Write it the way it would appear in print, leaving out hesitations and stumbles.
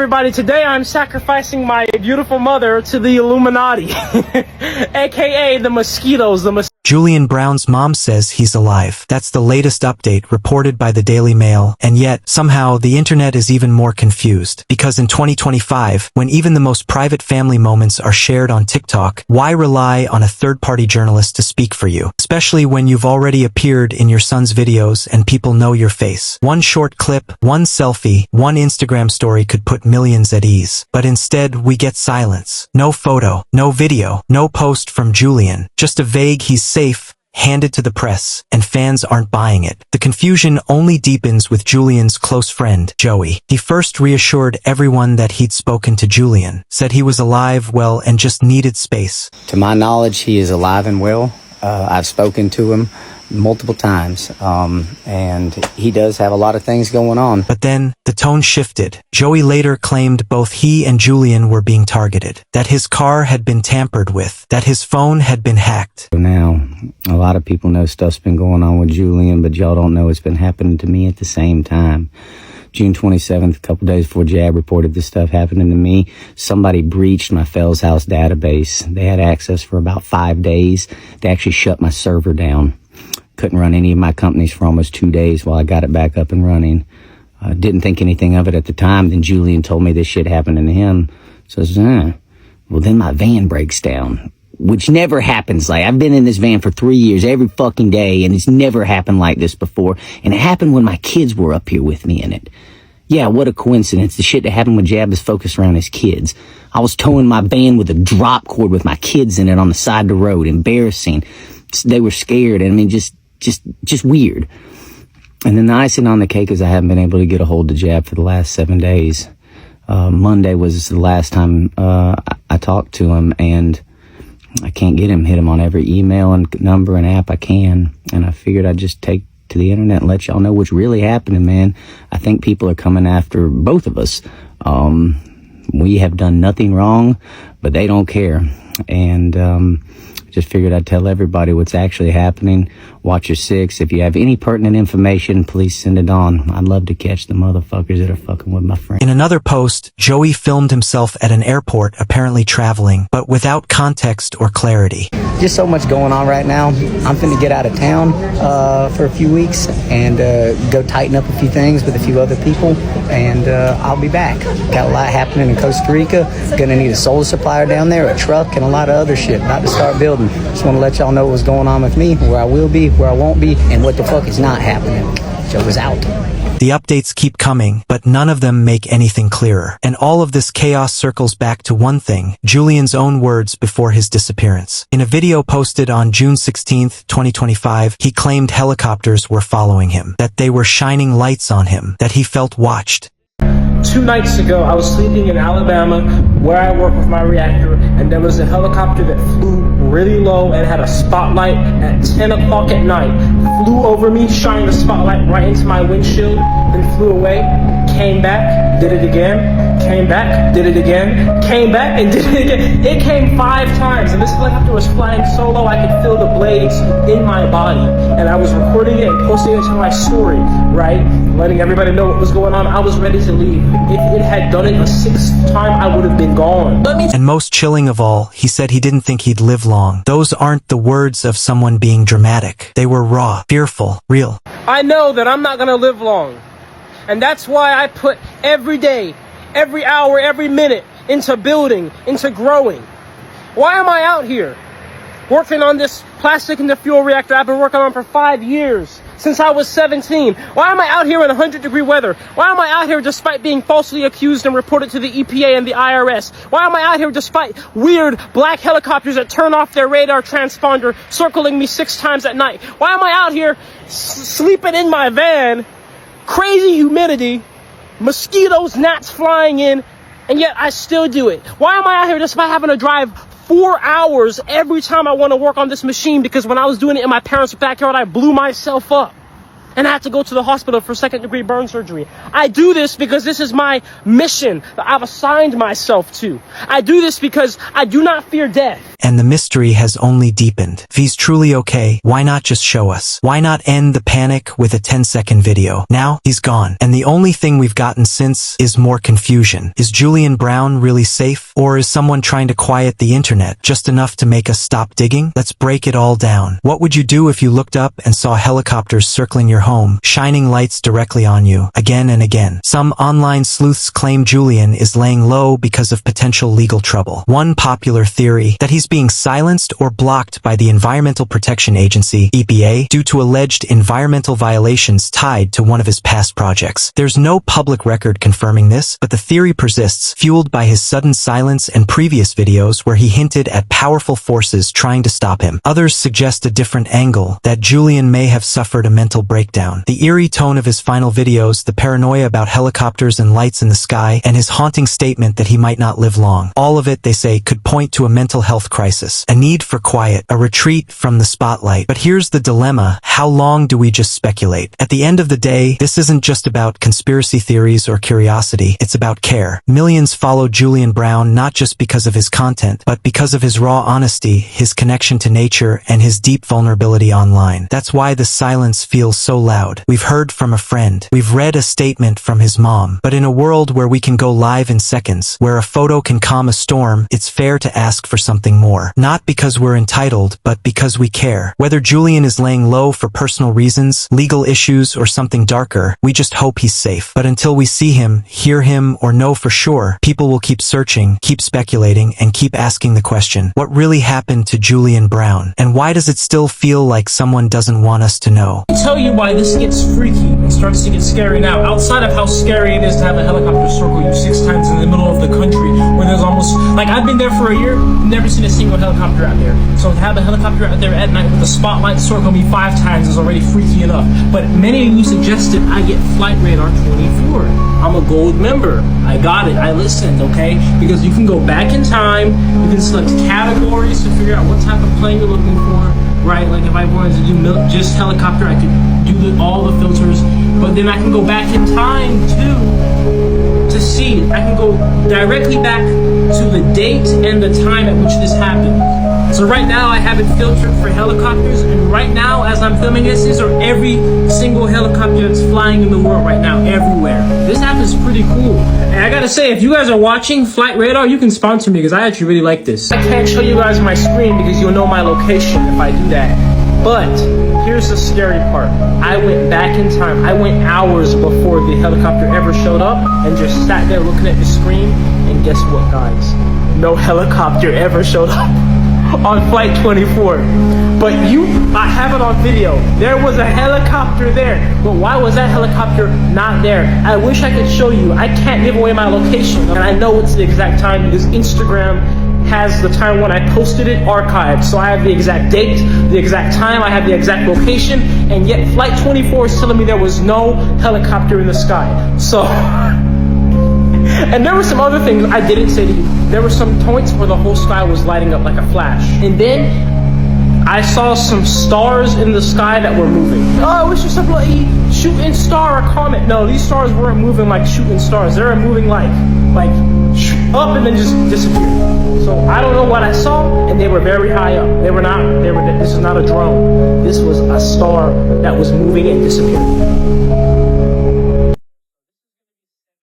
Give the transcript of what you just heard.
Everybody, today I'm sacrificing my beautiful mother to the Illuminati, aka the mosquitoes. Julian Brown's mom says he's alive. That's the latest update reported by the Daily Mail, and yet, somehow, the internet is even more confused. Because in 2025, when even the most private family moments are shared on TikTok, why rely on a third-party journalist to speak for you? Especially when you've already appeared in your son's videos and people know your face. One short clip, one selfie, one Instagram story could put millions at ease. But instead, we get silence. No photo, no video, no post from Julian. Just a vague "he's safe" handed to the press, and fans aren't buying it. The confusion only deepens with Julian's close friend, Joey. He first reassured everyone that he'd spoken to Julian, said he was alive, well, and just needed space. To my knowledge, he is alive and well. I've spoken to him multiple times, and he does have a lot of things going on. But then, the tone shifted. Joey later claimed both he and Julian were being targeted, that his car had been tampered with, that his phone had been hacked. Now, a lot of people know stuff's been going on with Julian, but y'all don't know it's been happening to me at the same time. June 27th, a couple days before Jab reported this stuff happening to me, somebody breached my Fells House database. They had access for about 5 days. They actually shut my server down. Couldn't run any of my companies for almost 2 days while I got it back up and running. Didn't think anything of it at the time. Then Julian told me this shit happening to him. So I said, well, then my van breaks down, which never happens. Like, I've been in this van for 3 years every fucking day, and it's never happened like this before. And it happened when my kids were up here with me in it. Yeah, what a coincidence. The shit that happened with Jab is focused around his kids. I was towing my van with a drop cord with my kids in it on the side of the road. Embarrassing. They were scared. I mean, just weird. And then the icing on the cake is I haven't been able to get a hold of Jab for the last 7 days. Monday was the last time I talked to him, and I can't get him. Hit him on every email and number and app I can. And I figured I'd just take to the internet and let y'all know what's really happening, man. I think people are coming after both of us. We have done nothing wrong, but they don't care. And just figured I'd tell everybody what's actually happening. Watch your six. If you have any pertinent information, please send it on. I'd love to catch the motherfuckers that are fucking with my friend. In another post, Joey filmed himself at an airport, apparently traveling, but without context or clarity. Just so much going on right now. I'm finna get out of town for a few weeks and go tighten up a few things with a few other people, and I'll be back. Got a lot happening in Costa Rica. Gonna need a solar supplier down there, a truck, and a lot of other shit. About to start building. Just want to let y'all know what's going on with me, where I will be, where I won't be, and what the fuck is not happening. Joe is out. The updates keep coming, but none of them make anything clearer. And all of this chaos circles back to one thing, Julian's own words before his disappearance. In a video posted on June 16, 2025, he claimed helicopters were following him, that they were shining lights on him, that he felt watched. 2 nights ago, I was sleeping in Alabama, where I work with my reactor, and there was a helicopter that flew really low and had a spotlight at 10 o'clock at night. Flew over me, shining the spotlight right into my windshield, then flew away, came back, did it again, came back, did it again, came back, and did it again. It came 5 times, and this helicopter was flying so low I could feel the blades in my body. And I was recording it and posting it to my story, right? Letting everybody know what was going on. I was ready to leave. If it had done it a 6th time, I would have been gone. And most chilling of all, he said he didn't think he'd live long. Those aren't the words of someone being dramatic. They were raw, fearful, real. I know that I'm not gonna live long. And that's why I put every day, every hour, every minute into building, into growing. Why am I out here working on this plastic in the fuel reactor I've been working on for 5 years? Since I was 17. Why am I out here in 100-degree weather? Why am I out here despite being falsely accused and reported to the EPA and the IRS? Why am I out here despite weird black helicopters that turn off their radar transponder circling me 6 times at night? Why am I out here sleeping in my van, crazy humidity, mosquitoes, gnats flying in, and yet I still do it? Why am I out here despite having to drive 4 hours every time I want to work on this machine, because when I was doing it in my parents' backyard, I blew myself up and I had to go to the hospital for 2nd-degree burn surgery. I do this because this is my mission that I've assigned myself to. I do this because I do not fear death. and the mystery has only deepened. If he's truly okay, why not just show us? Why not end the panic with a 10-second video? Now, he's gone, and the only thing we've gotten since is more confusion. Is Julian Brown really safe? Or is someone trying to quiet the internet just enough to make us stop digging? Let's break it all down. What would you do if you looked up and saw helicopters circling your home, shining lights directly on you, again and again? Some online sleuths claim Julian is laying low because of potential legal trouble. One popular theory, that he's being silenced or blocked by the Environmental Protection Agency, EPA, due to alleged environmental violations tied to one of his past projects. There's no public record confirming this, but the theory persists, fueled by his sudden silence and previous videos where he hinted at powerful forces trying to stop him. Others suggest a different angle, that Julian may have suffered a mental breakdown. The eerie tone of his final videos, the paranoia about helicopters and lights in the sky, and his haunting statement that he might not live long. All of it, they say, could point to a mental health crisis, a need for quiet, a retreat from the spotlight. But here's the dilemma: how long do we just speculate? At the end of the day, this isn't just about conspiracy theories or curiosity, it's about care. Millions follow Julian Brown not just because of his content, but because of his raw honesty, his connection to nature, and his deep vulnerability online. That's why the silence feels so loud. We've heard from a friend. We've read a statement from his mom. But in a world where we can go live in seconds, where a photo can calm a storm, it's fair to ask for something more. Not because we're entitled, but because we care. Whether Julian is laying low for personal reasons, legal issues, or something darker, we just hope he's safe. But until we see him, hear him, or know for sure, people will keep searching, keep speculating, and keep asking the question, what really happened to Julian Brown? And why does it still feel like someone doesn't want us to know? I'll tell you why this gets freaky and starts to get scary now. Outside of how scary it is to have a helicopter circle you 6 times in the middle of the country, where there's almost, like, I've been there for a year, never seen a single helicopter out there. So to have a helicopter out there at night with a spotlight circle me 5 times is already freaky enough. But many of you suggested I get Flight Radar 24. I'm a gold member. I got it. I listened, okay? Because you can go back in time, you can select categories to figure out what type of plane you're looking for, right? Like if I wanted to do just helicopter, I could do all the filters, but then I can go back in time too to see. I can go directly back to the date and the time at which this happened. So right now I have it filtered for helicopters, and right now as I'm filming this, these are every single helicopter that's flying in the world right now, everywhere. This app is pretty cool. And I gotta say, if you guys are watching Flight Radar, you can sponsor me because I actually really like this. I can't show you guys my screen because you'll know my location if I do that. But here's the scary part. I went back in time. I went hours before the helicopter ever showed up and just sat there looking at the screen, and guess what, guys? No helicopter ever showed up on Flight 24. But I have it on video. There was a helicopter there. But why was that helicopter not there? I wish I could show you. I can't give away my location. And I know it's the exact time because Instagram has the time when I posted it archived. So I have the exact date, the exact time, I have the exact location, and yet Flight 24 is telling me there was no helicopter in the sky. So, and there were some other things I didn't say to you. There were some points where the whole sky was lighting up like a flash. And then I saw some stars in the sky that were moving. Oh, it was just a bloody shooting star, a comet. No, these stars weren't moving like shooting stars. They were moving like up and then just disappeared. So I don't know what I saw, and they were very high up. This is not a drone. This was a star that was moving and disappearing.